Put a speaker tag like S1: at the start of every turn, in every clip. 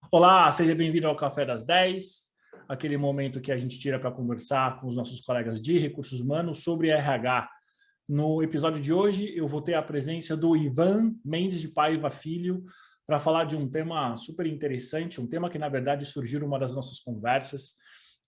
S1: Olá, seja bem-vindo ao Café das 10, aquele momento que a gente tira para conversar com os nossos colegas de recursos humanos sobre RH. No episódio de hoje, eu vou ter a presença do Ivan Mendes de Paiva Filho para falar de um tema super interessante, um tema que, na verdade, surgiu numa das nossas conversas,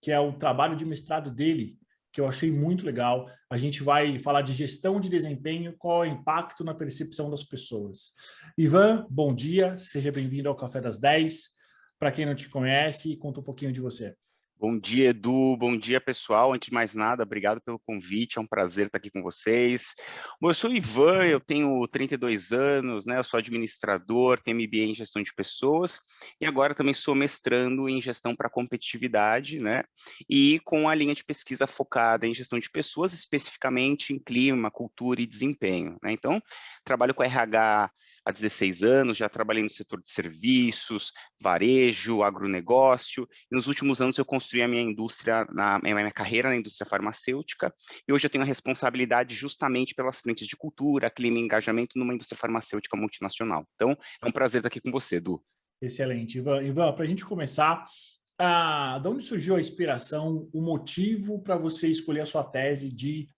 S1: que é o trabalho de mestrado dele, que eu achei muito legal. A gente vai falar de gestão de desempenho, qual é o impacto na percepção das pessoas. Ivan, bom dia, seja bem-vindo ao Café das 10. Para quem não te conhece, conta um pouquinho de você.
S2: Bom dia, Edu. Bom dia, pessoal. Antes de mais nada, obrigado pelo convite. É um prazer estar aqui com vocês. Bom, eu sou o Ivan, eu tenho 32 anos, né? Eu sou administrador, tenho MBA em gestão de pessoas e agora também sou mestrando em gestão para competitividade, né? E com a linha de pesquisa focada em gestão de pessoas, especificamente em clima, cultura e desempenho, né? Então, trabalho com RH há 16 anos, já trabalhei no setor de serviços, varejo, agronegócio. E nos últimos anos eu construí a minha indústria, a minha carreira na indústria farmacêutica, e hoje eu tenho a responsabilidade justamente pelas frentes de cultura, clima e engajamento numa indústria farmacêutica multinacional. Então, é um prazer estar aqui com você, Edu.
S1: Excelente. Ivan, para a gente começar, de onde surgiu a inspiração, o motivo para você escolher a sua tese de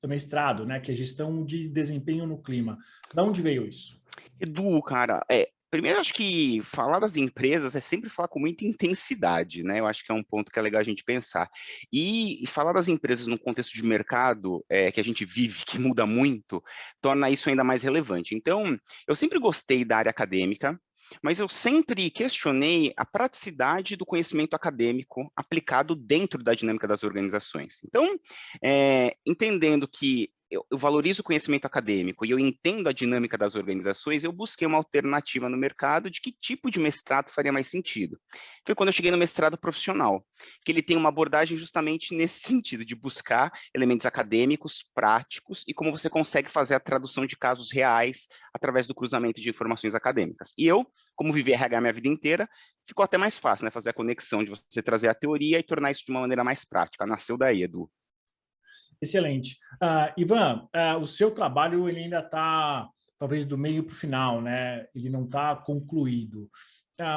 S1: mestrado, né, que é gestão de desempenho no clima? De onde veio isso?
S2: Edu, cara, primeiro acho que falar das empresas é sempre falar com muita intensidade, né? Eu acho que é um ponto que é legal a gente pensar. E falar das empresas num contexto de mercado que a gente vive, que muda muito, torna isso ainda mais relevante. Então, eu sempre gostei da área acadêmica, mas eu sempre questionei a praticidade do conhecimento acadêmico aplicado dentro da dinâmica das organizações. Então, entendendo que eu valorizo o conhecimento acadêmico e eu entendo a dinâmica das organizações, eu busquei uma alternativa no mercado de que tipo de mestrado faria mais sentido. Foi quando eu cheguei no mestrado profissional, que ele tem uma abordagem justamente nesse sentido, de buscar elementos acadêmicos, práticos, e como você consegue fazer a tradução de casos reais através do cruzamento de informações acadêmicas. E eu, como vivi RH minha vida inteira, ficou até mais fácil, né, fazer a conexão de você trazer a teoria e tornar isso de uma maneira mais prática. Nasceu daí, Edu.
S1: Excelente. Ivan, o seu trabalho ele ainda está, talvez, do meio para o final, né? Ele não está concluído.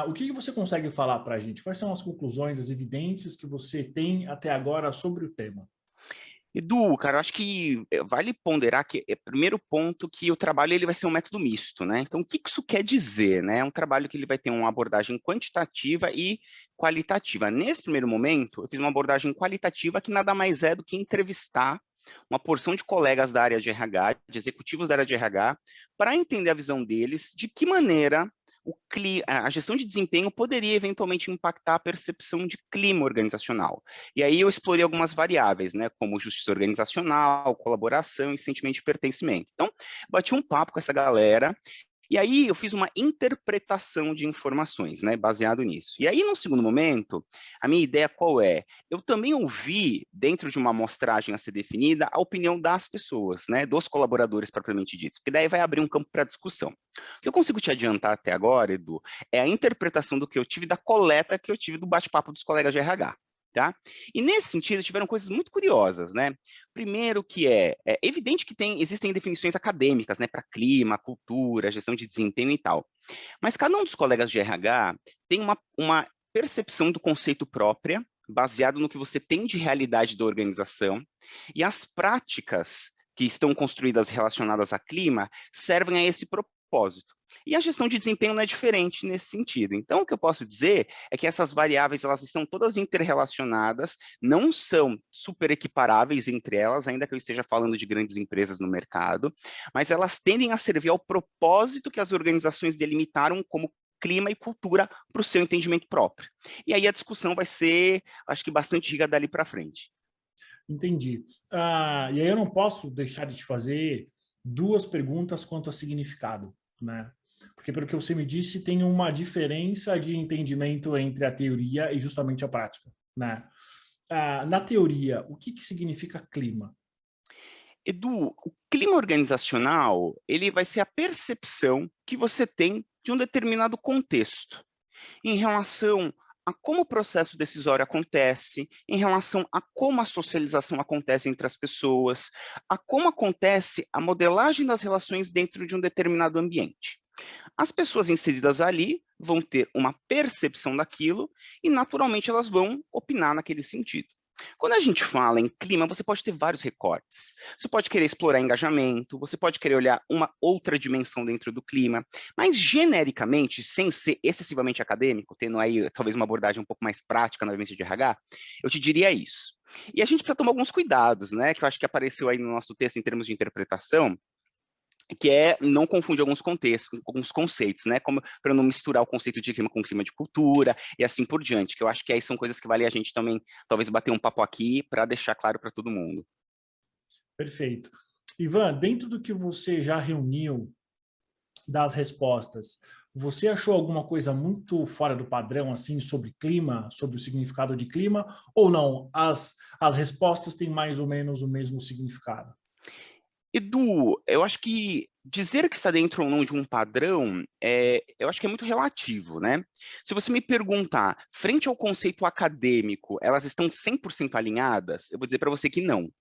S1: O que você consegue falar para a gente? Quais são as conclusões, as evidências que você tem até agora sobre o tema?
S2: Edu, cara, eu acho que vale ponderar que primeiro ponto que o trabalho ele vai ser um método misto, né? Então, o que isso quer dizer, né? É um trabalho que ele vai ter uma abordagem quantitativa e qualitativa. Nesse primeiro momento, eu fiz uma abordagem qualitativa que nada mais é do que entrevistar uma porção de colegas da área de RH, de executivos da área de RH, para entender a visão deles, de que maneira a gestão de desempenho poderia eventualmente impactar a percepção de clima organizacional. E aí eu explorei algumas variáveis, né, como justiça organizacional, colaboração e sentimento de pertencimento. Então, bati um papo com essa galera e aí eu fiz uma interpretação de informações, né, baseado nisso. E aí, no segundo momento, a minha ideia qual é? Eu também ouvi, dentro de uma amostragem a ser definida, a opinião das pessoas, né, dos colaboradores propriamente ditos, porque daí vai abrir um campo para discussão. O que eu consigo te adiantar até agora, Edu, é a interpretação do que eu tive, da coleta que eu tive do bate-papo dos colegas de RH. Tá? E nesse sentido tiveram coisas muito curiosas, né? Primeiro que é evidente que existem definições acadêmicas, né, para clima, cultura, gestão de desempenho e tal. Mas cada um dos colegas de RH tem uma percepção do conceito própria, baseado no que você tem de realidade da organização, e as práticas que estão construídas relacionadas a clima servem a esse propósito. E a gestão de desempenho não é diferente nesse sentido. Então, o que eu posso dizer é que essas variáveis elas estão todas interrelacionadas, não são super equiparáveis entre elas, ainda que eu esteja falando de grandes empresas no mercado, mas elas tendem a servir ao propósito que as organizações delimitaram como clima e cultura para o seu entendimento próprio. E aí a discussão vai ser, acho que, bastante rica dali para frente.
S1: Entendi. E aí eu não posso deixar de te fazer duas perguntas quanto a significado, né? Porque, pelo que você me disse, tem uma diferença de entendimento entre a teoria e justamente a prática, né? Na teoria, o que significa clima?
S2: Edu, o clima organizacional, ele vai ser a percepção que você tem de um determinado contexto, em relação a como o processo decisório acontece, em relação a como a socialização acontece entre as pessoas, a como acontece a modelagem das relações dentro de um determinado ambiente. As pessoas inseridas ali vão ter uma percepção daquilo e, naturalmente, elas vão opinar naquele sentido. Quando a gente fala em clima, você pode ter vários recortes. Você pode querer explorar engajamento, você pode querer olhar uma outra dimensão dentro do clima, mas genericamente, sem ser excessivamente acadêmico, tendo aí talvez uma abordagem um pouco mais prática na vivência de RH, eu te diria isso. E a gente precisa tomar alguns cuidados, né? Que eu acho que apareceu aí no nosso texto em termos de interpretação, que é não confundir alguns contextos, alguns conceitos, né? Como para não misturar o conceito de clima com clima de cultura e assim por diante, que eu acho que aí são coisas que vale a gente também talvez bater um papo aqui para deixar claro para todo mundo.
S1: Perfeito. Ivan, dentro do que você já reuniu das respostas, você achou alguma coisa muito fora do padrão, assim, sobre clima, sobre o significado de clima, ou não? As respostas têm mais ou menos o mesmo significado?
S2: Edu, eu acho que dizer que está dentro ou não de um padrão, eu acho que é muito relativo, né? Se você me perguntar, frente ao conceito acadêmico, elas estão 100% alinhadas? Eu vou dizer para você que não.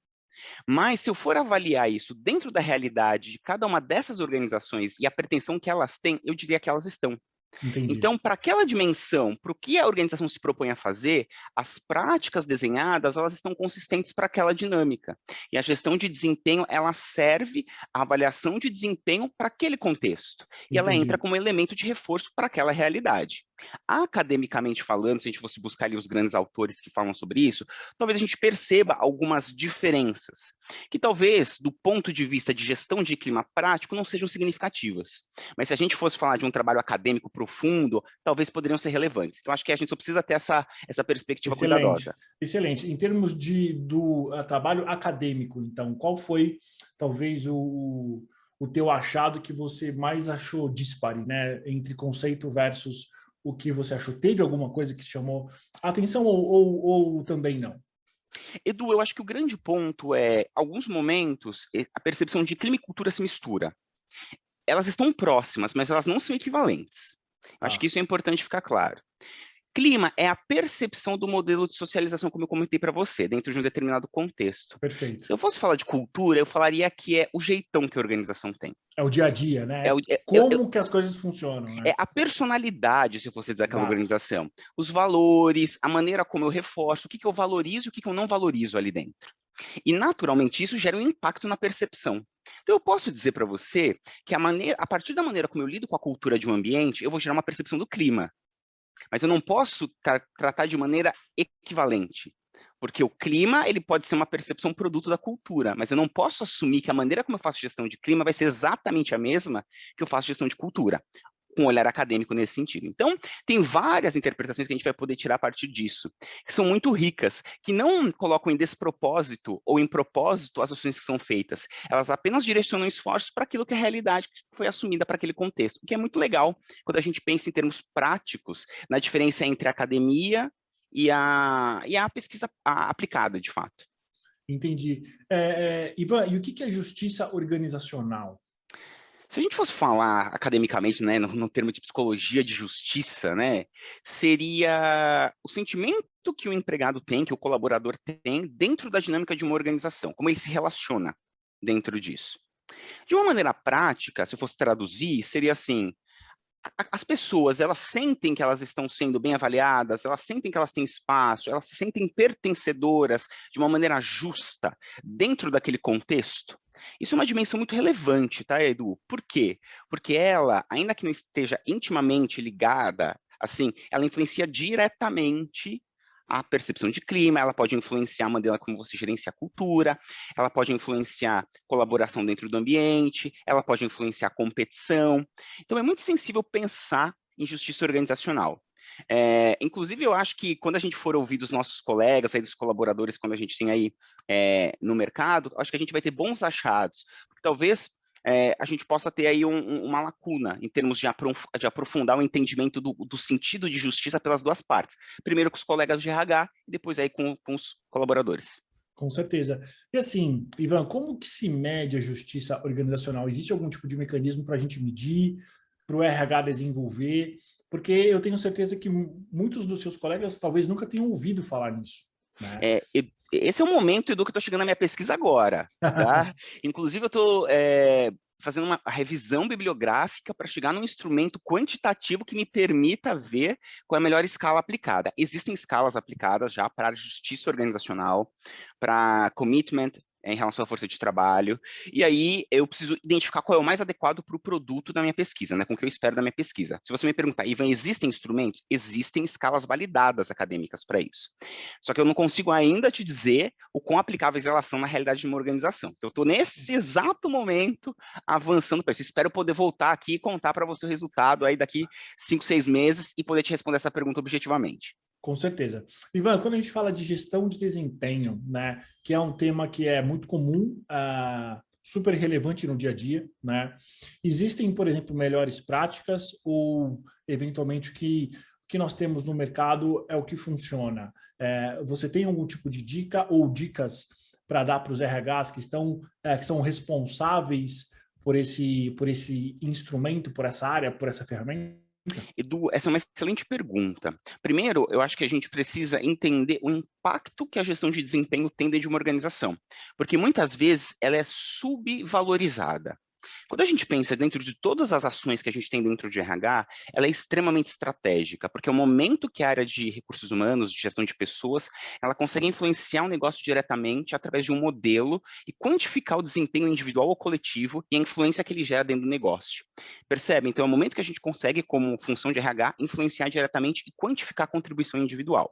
S2: Mas se eu for avaliar isso dentro da realidade de cada uma dessas organizações e a pretensão que elas têm, eu diria que elas estão.
S1: Entendi.
S2: Então, para aquela dimensão, para o que a organização se propõe a fazer, as práticas desenhadas, elas estão consistentes para aquela dinâmica. E a gestão de desempenho, ela serve a avaliação de desempenho para aquele contexto. E ela entra
S1: Entendi.
S2: como elemento de reforço para aquela realidade. Academicamente falando, se a gente fosse buscar ali os grandes autores que falam sobre isso, talvez a gente perceba algumas diferenças, que talvez, do ponto de vista de gestão de clima prático, não sejam significativas. Mas se a gente fosse falar de um trabalho acadêmico profundo, talvez poderiam ser relevantes. Então, acho que a gente só precisa ter essa perspectiva
S1: Excelente,
S2: cuidadosa.
S1: excelente. Em termos do trabalho acadêmico, então, qual foi talvez o teu achado que você mais achou dispare, né, entre conceito versus o que você achou? Teve alguma coisa que te chamou a atenção ou também não?
S2: Edu, eu acho que o grande ponto é, alguns momentos, a percepção de clima e cultura se mistura. Elas estão próximas, mas elas não são equivalentes. Eu acho que
S1: Tá,
S2: isso é importante ficar claro. Clima é a percepção do modelo de socialização, como eu comentei para você, dentro de um determinado contexto.
S1: perfeito.
S2: Se eu fosse falar de cultura, eu falaria que é o jeitão que a organização tem.
S1: É o dia a dia, né?
S2: É,
S1: É como que as coisas funcionam, né?
S2: é a personalidade, se eu fosse dizer aquela
S1: Exato.
S2: organização. Os valores, a maneira como eu reforço, o que eu valorizo e o que eu não valorizo ali dentro. E, naturalmente, isso gera um impacto na percepção. Então, eu posso dizer para você que a partir da maneira como eu lido com a cultura de um ambiente, eu vou gerar uma percepção do clima. Mas eu não posso tratar de maneira equivalente. Porque o clima, ele pode ser uma percepção produto da cultura, mas eu não posso assumir que a maneira como eu faço gestão de clima vai ser exatamente a mesma que eu faço gestão de cultura, com um olhar acadêmico nesse sentido. Então, tem várias interpretações que a gente vai poder tirar a partir disso, que são muito ricas, que não colocam em despropósito ou em propósito as ações que são feitas. Elas apenas direcionam esforços para aquilo que é a realidade que foi assumida para aquele contexto, o que é muito legal quando a gente pensa em termos práticos, na diferença entre a academia e a pesquisa aplicada, de fato.
S1: Entendi. Ivan, e o que é justiça organizacional?
S2: Se a gente fosse falar academicamente, né, no termo de psicologia de justiça, né, seria o sentimento que o empregado tem, que o colaborador tem dentro da dinâmica de uma organização, como ele se relaciona dentro disso. De uma maneira prática, se eu fosse traduzir, seria assim: as pessoas, elas sentem que elas estão sendo bem avaliadas, elas sentem que elas têm espaço, elas se sentem pertencedoras de uma maneira justa dentro daquele contexto. Isso é uma dimensão muito relevante, tá, Edu? Por quê? Porque ela, ainda que não esteja intimamente ligada, assim, ela influencia diretamente a percepção de clima, ela pode influenciar a maneira como você gerencia a cultura, ela pode influenciar colaboração dentro do ambiente, ela pode influenciar competição. Então, é muito sensível pensar em justiça organizacional. Inclusive, eu acho que quando a gente for ouvir dos nossos colegas, aí, dos colaboradores, quando a gente tem aí no mercado, acho que a gente vai ter bons achados, porque talvez a gente possa ter aí uma lacuna em termos de aprofundar o entendimento do sentido de justiça pelas duas partes. Primeiro com os colegas de RH e depois aí com os colaboradores.
S1: Com certeza. E assim, Ivan, como que se mede a justiça organizacional? Existe algum tipo de mecanismo para a gente medir, para o RH desenvolver? Porque eu tenho certeza que muitos dos seus colegas talvez nunca tenham ouvido falar nisso, né?
S2: Esse é o momento, Edu, que eu estou chegando na minha pesquisa agora, tá? Inclusive, eu estou fazendo uma revisão bibliográfica para chegar num instrumento quantitativo que me permita ver qual é a melhor escala aplicada. Existem escalas aplicadas já para justiça organizacional, para commitment em relação à força de trabalho, e aí eu preciso identificar qual é o mais adequado para o produto da minha pesquisa, né, com o que eu espero da minha pesquisa. Se você me perguntar, Ivan, existem instrumentos? Existem escalas validadas acadêmicas para isso. Só que eu não consigo ainda te dizer o quão aplicáveis elas são na realidade de uma organização. Então, eu estou nesse exato momento avançando para isso. Espero poder voltar aqui e contar para você o resultado aí daqui 5, 6 meses e poder te responder essa pergunta objetivamente.
S1: Com certeza. Ivan, quando a gente fala de gestão de desempenho, né, que é um tema que é muito comum, super relevante no dia a dia, né, existem, por exemplo, melhores práticas ou, eventualmente, o que nós temos no mercado é o que funciona? Você tem algum tipo de dica ou dicas para dar para os RHs que são responsáveis por esse instrumento, por essa área, por essa ferramenta?
S2: Edu, essa é uma excelente pergunta. Primeiro, eu acho que a gente precisa entender o impacto que a gestão de desempenho tem dentro de uma organização, porque muitas vezes ela é subvalorizada. Quando a gente pensa dentro de todas as ações que a gente tem dentro de RH, ela é extremamente estratégica, porque é o momento que a área de recursos humanos, de gestão de pessoas, ela consegue influenciar o negócio diretamente através de um modelo e quantificar o desempenho individual ou coletivo e a influência que ele gera dentro do negócio. Percebe? Então, é o momento que a gente consegue, como função de RH, influenciar diretamente e quantificar a contribuição individual.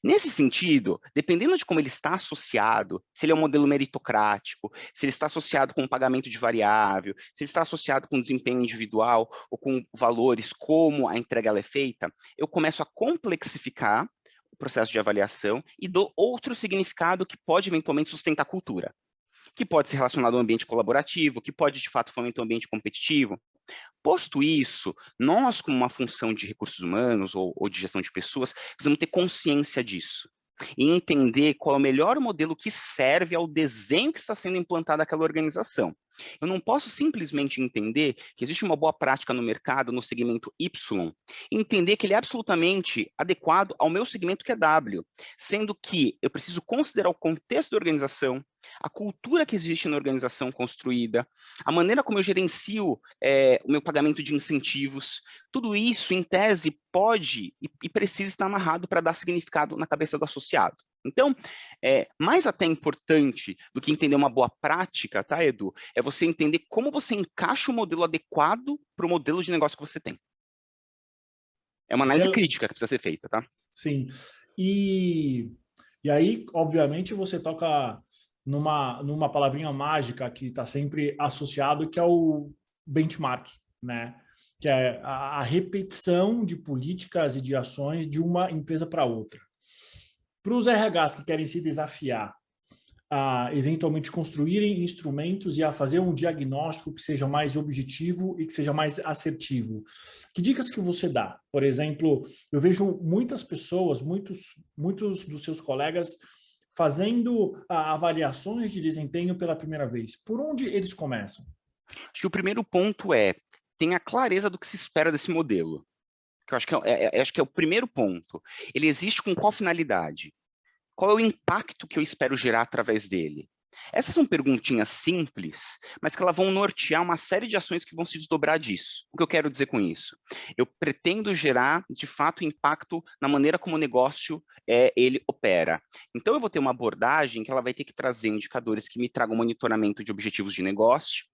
S2: Nesse sentido, dependendo de como ele está associado, se ele é um modelo meritocrático, se ele está associado com um pagamento de variável, se ele está associado com desempenho individual ou com valores como a entrega ela é feita, eu começo a complexificar o processo de avaliação e dou outro significado que pode eventualmente sustentar a cultura, que pode ser relacionado ao ambiente colaborativo, que pode de fato fomentar um ambiente competitivo. Posto isso, nós, como uma função de recursos humanos ou de gestão de pessoas, precisamos ter consciência disso e entender qual é o melhor modelo que serve ao desenho que está sendo implantado naquela organização. Eu não posso simplesmente entender que existe uma boa prática no mercado, no segmento Y, e entender que ele é absolutamente adequado ao meu segmento que é W, sendo que eu preciso considerar o contexto da organização, a cultura que existe na organização construída, a maneira como eu gerencio o meu pagamento de incentivos, tudo isso, em tese, pode e precisa estar amarrado para dar significado na cabeça do associado. Então, mais até importante do que entender uma boa prática, tá, Edu? É você entender como você encaixa o modelo adequado para o modelo de negócio que você tem. É uma análise crítica que precisa ser feita, tá?
S1: Sim. E aí, obviamente, você toca numa palavrinha mágica que está sempre associado, que é o benchmark, né? Que é a repetição de políticas e de ações de uma empresa para outra. Para os RHs que querem se desafiar a eventualmente construírem instrumentos e a fazer um diagnóstico que seja mais objetivo e que seja mais assertivo. Que dicas que você dá? Por exemplo, eu vejo muitas pessoas, muitos dos seus colegas fazendo avaliações de desempenho pela primeira vez. Por onde eles começam?
S2: Acho que o primeiro ponto é tenha clareza do que se espera desse modelo. Que eu acho que é o primeiro ponto. Ele existe com qual finalidade? Qual é o impacto que eu espero gerar através dele? Essas são perguntinhas simples, mas que elas vão nortear uma série de ações que vão se desdobrar disso. O que eu quero dizer com isso? Eu pretendo gerar, de fato, impacto na maneira como o negócio ele opera. Então, eu vou ter uma abordagem que ela vai ter que trazer indicadores que me tragam monitoramento de objetivos de negócio.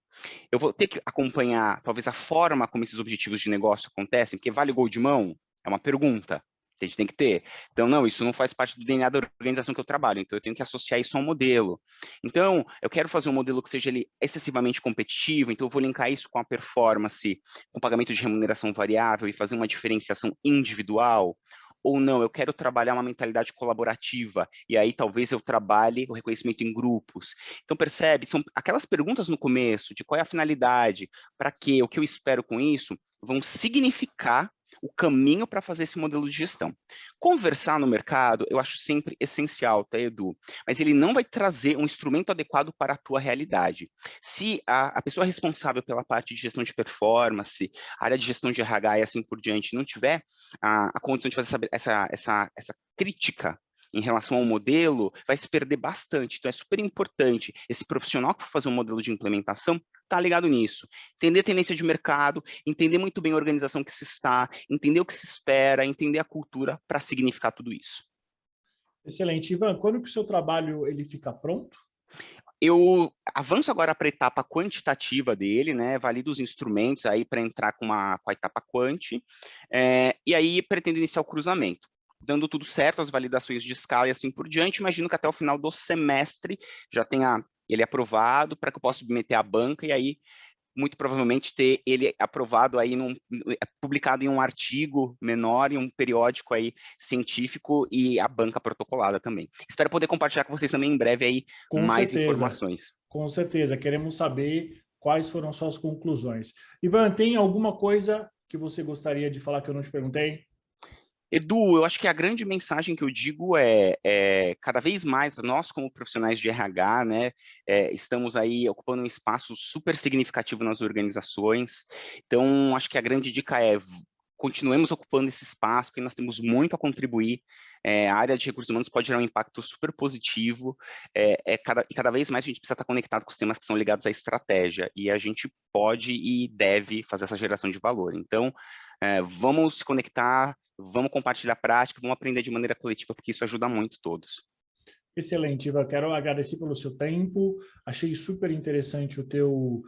S2: Eu vou ter que acompanhar, talvez, a forma como esses objetivos de negócio acontecem, porque vale gol de mão? É uma pergunta que a gente tem que ter. Então, não, isso não faz parte do DNA da organização que eu trabalho, então eu tenho que associar isso a um modelo. Então, eu quero fazer um modelo que seja ele excessivamente competitivo, então eu vou linkar isso com a performance, com o pagamento de remuneração variável e fazer uma diferenciação individual. Ou não, eu quero trabalhar uma mentalidade colaborativa, e aí talvez eu trabalhe o reconhecimento em grupos. Então, percebe, são aquelas perguntas no começo, de qual é a finalidade, para quê, o que eu espero com isso, vão significar o caminho para fazer esse modelo de gestão. Conversar no mercado, eu acho sempre essencial, tá, Edu? Mas ele não vai trazer um instrumento adequado para a tua realidade. Se a pessoa responsável pela parte de gestão de performance, área de gestão de RH e assim por diante, não tiver a condição de fazer essa crítica em relação ao modelo, vai se perder bastante. Então, é super importante esse profissional que for fazer um modelo de implementação estar ligado nisso. Entender a tendência de mercado, entender muito bem a organização que se está, entender o que se espera, entender a cultura para significar tudo isso.
S1: Excelente. Ivan, quando que o seu trabalho ele fica pronto?
S2: Eu avanço agora para a etapa quantitativa dele, né? Valido os instrumentos aí para entrar com a etapa quant, e aí pretendo iniciar o cruzamento. Dando tudo certo, as validações de escala e assim por diante, imagino que até o final do semestre já tenha ele aprovado para que eu possa submeter à banca e aí muito provavelmente ter ele aprovado aí, publicado em um artigo menor, em um periódico aí científico e a banca protocolada também. Espero poder compartilhar com vocês também em breve aí
S1: Com
S2: mais
S1: certeza,
S2: informações.
S1: com certeza. Queremos saber quais foram suas conclusões. Ivan, tem alguma coisa que você gostaria de falar que eu não te perguntei?
S2: Edu, eu acho que a grande mensagem que eu digo cada vez mais nós como profissionais de RH, né, estamos aí ocupando um espaço super significativo nas organizações. Então, acho que a grande dica é continuemos ocupando esse espaço, porque nós temos muito a contribuir. A área de recursos humanos pode gerar um impacto super positivo. Cada vez mais a gente precisa estar conectado com os temas que são ligados à estratégia, e a gente pode e deve fazer essa geração de valor. Então, vamos se conectar, vamos compartilhar prática, vamos aprender de maneira coletiva, porque isso ajuda muito todos.
S1: Excelente, Ivan. Quero agradecer pelo seu tempo. Achei super interessante o teu...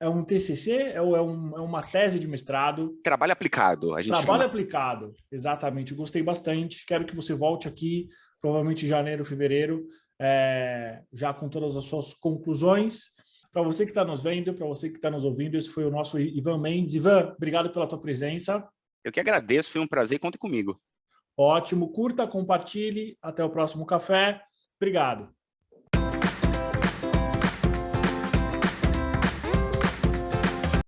S1: É um TCC ou é uma tese de mestrado?
S2: Trabalho aplicado, a gente
S1: Trabalho
S2: chama.
S1: aplicado, exatamente. Gostei bastante. Quero que você volte aqui, provavelmente em janeiro, fevereiro, já com todas as suas conclusões. Para você que está nos vendo, para você que está nos ouvindo, esse foi o nosso Ivan Mendes. Ivan, obrigado pela tua presença.
S2: Eu que agradeço, foi um prazer, conte comigo.
S1: Ótimo, curta, compartilhe. Até o próximo café. Obrigado.